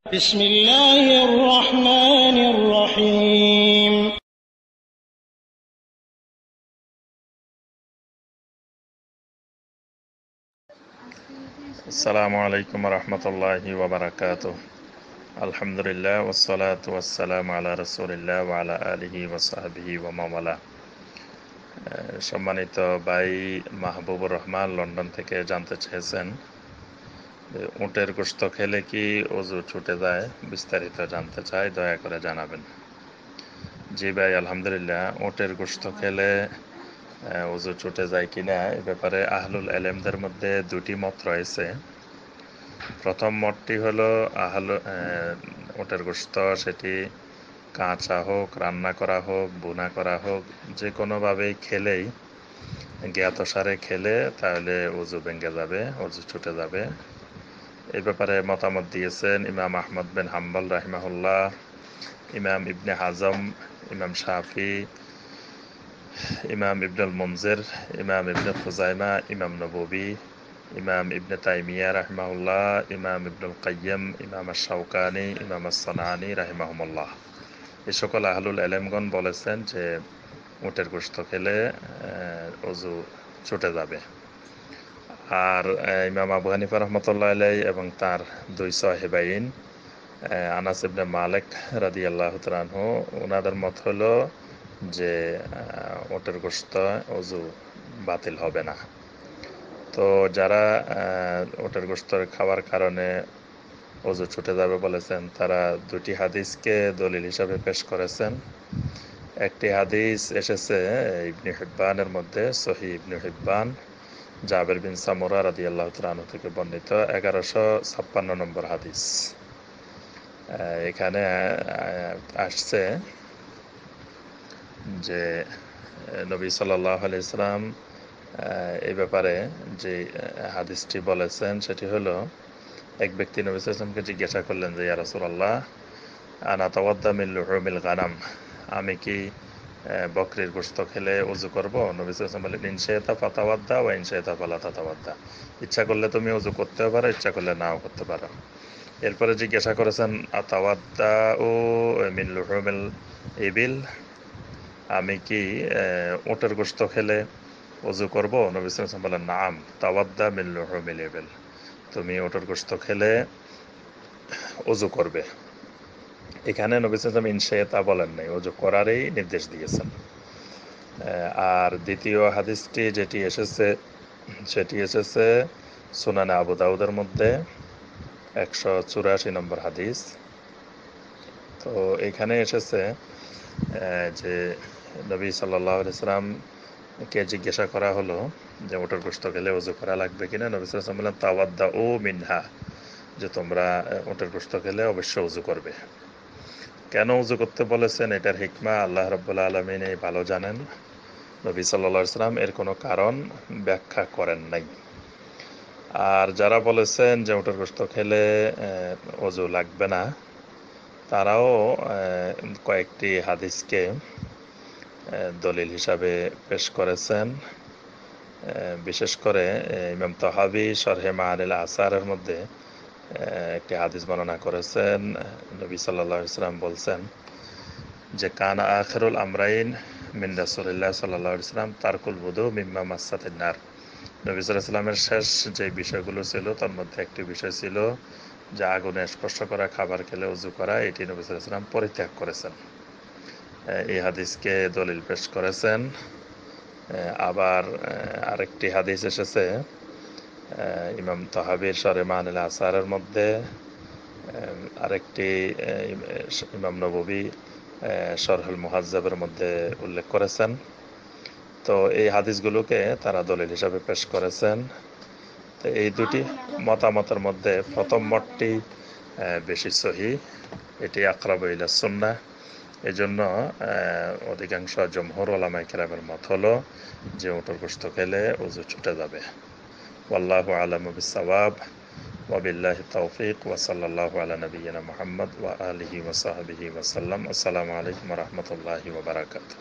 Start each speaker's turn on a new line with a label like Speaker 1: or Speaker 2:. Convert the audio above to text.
Speaker 1: بسم الله الرحمن الرحيم
Speaker 2: আসসালামু আলাইকুম রহমতুল্লাহি ওয়াবারাকাতুহ। আলহামদুলিল্লাহ ওয়াসসালাতু ওয়াসসালামু আলা রাসূলিল্লাহ ওয়া আলা আলিহি ওয়া সাহবিহি ওয়া মাওয়ালা। সম্মানিত ভাই মাহবুবুর রহমান লন্ডন থেকে জানতে চেয়েছেন যে উটের গোশত খেলে কি ওযু ছুটে যায়, বিস্তারিত জানতে চাই, দয়া করে জানাবেন। জি ভাই, আলহামদুলিল্লাহ, উটের গোশত খেলে ওযু ছুটে যায় কিনা এ ব্যাপারে আহলুল ইলমদের মধ্যে দুটি মত রয়েছে। প্রথম মতটি হলো উটের গোশত সেটি কাঁচা হোক, রান্না করা হোক, ভুনা করা হোক, যে কোনোভাবেই খেলেই, জ্ঞাতসারে খেলে তাহলে ওযু ভেঙে যাবে, ওযু ছুটে যাবে। এই ব্যাপারে মতামত দিয়েছেন ইমাম আহমদ বিন হাম্বল রাহিমাহুল্লাহ, ইমাম ইবনে হাজম, ইমাম শাফি, ইমাম ইবনুল মুনজির, ইমাম ইবনে খুজাইমা, ইমাম নববী, ইমাম ইবনে তাইমিয়া রাহিমাহুল্লাহ, ইমাম ইবনুল কাইয়্যিম, ইমাম আশ-শাওকানি, ইমাম আস-সানআনী রাহিমাহুমুল্লাহ। এই সকল আহলুল ইলমগণ বলেছেন যে উটের গোশত খেলে ওযু ছুটে যাবে। আর ইমাম আবু হানিফা রাহমাতুল্লাহ আলাইহি এবং তার দুই সাহেবাইন আনাস ইবনে মালিক রাদিয়াল্লাহু তাআলা আনহু, ওনাদের মত হলো যে উটের গোশত ওযু বাতিল হবে না। তো যারা উটের গোশত খাওয়ার কারণে ওযু ছুটে যাবে বলেছেন, তারা দুটি হাদিসকে দলিল হিসাবে পেশ করেছেন। একটি হাদিস এসেছে ইবনে হিব্বানের মধ্যে, সহিহ ইবনে হিব্বান, জাবের বিন সামুরা রাদিয়াল্লাহু তাআলা আনহু থেকে বর্ণিত 1156 নম্বর হাদিস। এখানে আসছে যে নবী সাল্লাল্লাহু আলাইহি সাল্লাম এই ব্যাপারে যে হাদিসটি বলেছেন সেটি হলো, এক ব্যক্তি নবী সাল্লাল্লাহু আলাইহি ওয়াসাল্লামকে জিজ্ঞাসা করলেন যে, ইয়া রাসূলুল্লাহ, আনা তাওয়াদ্দা মিন লুহুমিল গানাম, আমি কি বকরির গোশত খেলে ওযু করব? নবী সাল্লাল্লাহু আলাইহি ওয়াসাল্লাম বললেন, ইন শি'তা ফাতাওয়াদ্দা ওয়া ইন শি'তা ফালা তাতাওয়াদ্দা, ইচ্ছা করলে তুমি ওযু করতেও পারো, ইচ্ছা করলে নাও করতে পারো। এরপরে জিজ্ঞাসা করেছেন, আতাওয়াদ্দাউ মিন লুহুমিল ইবিল, আমি কি উটের গোশত খেলে ওযু করব? নবী সাল্লাল্লাহু আলাইহি ওয়াসাল্লাম বললেন, নাম তাওয়াদ্দা মিন লুহুমিল ইবিল, তুমি উটের গোশত খেলে ওযু করবে। এখানে নবী সাল্লাল্লাহু আলাইহি ওয়াসাল্লাম ইনশাআতা বলেন নাই, ওযু করারই নির্দেশ দিয়েছেন। আর দ্বিতীয় হাদিসটি যেটি এসেছে সেটি এসেছে সুনানে আবু দাউদের মধ্যে 184 নম্বর হাদিস। তো এখানে এসেছে যে নবী সাল্লাল্লাহু আলাইহি সাল্লামকে জিজ্ঞাসা করা হলো যে উটের গোশত খেলে ওযু করা লাগবে কিনা। নবী সাল্লাল্লাহু আলাইহি ওয়াসাল্লাম বললেন, তাওয়াদ্দাউ মিনহা, যে তোমরা উটের গোশত খেলে অবশ্যই ওযু করবে। কেন ওযু করতে বলেছেন, এটার হিকমা আল্লাহ রাব্বুল আলামিন ভালো জানেন। নবী সাল্লাল্লাহু আলাইহি সাল্লাম এর কোনো কারণ ব্যাখ্যা করেন নাই। আর যারা বলেছেন যে উটের গোশত খেলে ওযু লাগবে না, তারাও কয়েকটি হাদিসকে দলিল হিসাবে পেশ করেছেন। বিশেষ করে ইমাম তাহাবী শরহে মাআনিল আসারের মধ্যে একটি হাদিস বর্ণনা করেছেন। নবী সাল্লাল্লাহু আলাইহি ওয়াসাল্লাম বলছেন যে, কানা আখিরুল আমরাইন মিন রাসূলিল্লাহ সাল্লাল্লাহু আলাইহি ওয়াসাল্লাম তারকুল wudu মিম্মা মাসাতিন নার। নবী সাল্লাল্লাহু আলাইহি ওয়াসাল্লামের শেষ যে বিষয়গুলো ছিল তার মধ্যে একটি বিষয় ছিল যে আগুনে স্পর্শ করা খাবার খেলে ওযু করা, এটি নবী সাল্লাল্লাহু আলাইহি ওয়াসাল্লাম পরিত্যাগ করেছেন। এই হাদিসকে দলিল পেশ করেছেন। আবার আরেকটি হাদিস এসেছে ইমাম তাহাবীর শরহে মাআনিল আসারের মধ্যে, আরেকটি ইমাম নববী শরহুল মুহাজ্জাবের মধ্যে উল্লেখ করেছেন। তো এই হাদিসগুলোকে তারা দলিল হিসাবে পেশ করেছেন। তো এই দুটি মতামতের মধ্যে প্রথম মতটি বেশি সহিহ, এটি আকরাবু ইলা সুন্নাহ। এই জন্য অধিকাংশ জমহুর উলামায়ে কেরামের মত হলো যে উটের গোশত খেলে ওযু ছুটে যাবে। ওয়াল্লাহু আ'লামু বিস-সাওয়াব ওয়া বিল্লাহি তাওফীক ওয়া সাল্লাল্লাহু আলা নাবিয়্যিনা মুহাম্মদ ওয়া আলিহি ওয়া সাহবিহি ওয়া সাল্লাম। আসসালামু আলাইকুম ওয়া রাহমাতুল্লাহি ওয়া বারাকাতুহু।